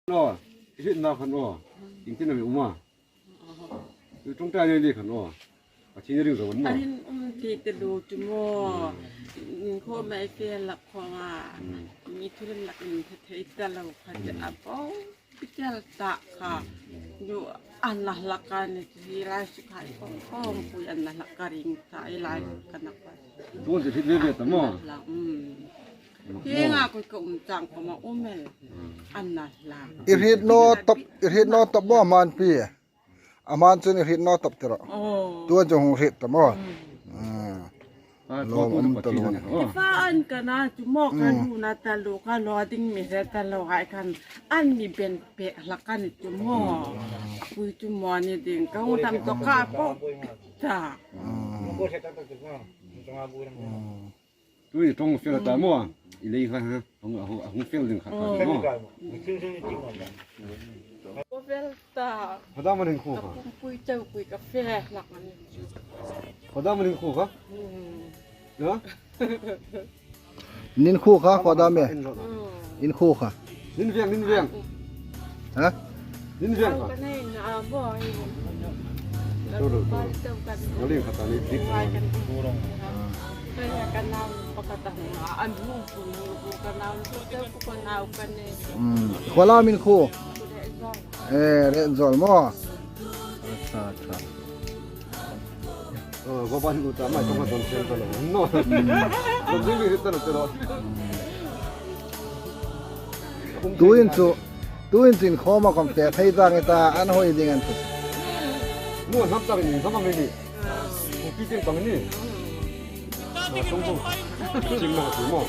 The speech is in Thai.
너 이제 나 간어 인터넷에 오마 그 종자들이 간어 진열이 저 원노 anh thì từ đồ chú mò cô mẹ kia là khoa mi thu lên là mình thấy ta là khoaจะอ่ะป้อพิจารณาค่ะอยู่อันละละกันที่ไรสุดท้ายก็ปุยอันละละกันริงสายไรกันนักว่า 두 번째 피드백이었다 뭐พี่งาคุยกับจังก็มาอุ้มแม่อันละละ irhit no top bo man pi aman chun irhit no top tero โอ้ tua jong rit ta mo 아 좋은 거 같아 ฟ้าอันกันนะจุมอกกันดูนะตาลูกกันรอดิ้งมีแต่ตาลูกหายกันอันมีเป็นเปะละกันจุมอคุยจุมอนี่ดิ้งก็ทำตัวข้าป๊อกจ้า 둘이 동 필었다 뭐 이래가 홍 필링 갔다 뭐 ก็เวลตา 바다머린 กับ 코가 คุยเจ้าคุยกาแฟหลักมัน 바다머린 코가 어? nin khu kha ko da me in khu kha 닌병 ha เจ้า 닌병 กันให้นะบ่อยแล้วก็เจ้ากัน 열린 갔다 니 ไปกันเคยกันนาวปกติอันนู้นกูกันนาวเจ้ากูกันนาวกันเนี่ย ko la min khu กูได้ร้อง re zol mo acha acha 거반도 아마 정말 돈 쓸거라 원노 넌 했다는 때로 tuin tin kho ma kom te thai da nge ta an hoi ding an 뭐 남자는 사람이 비딩 때문에 정보 지금 뭐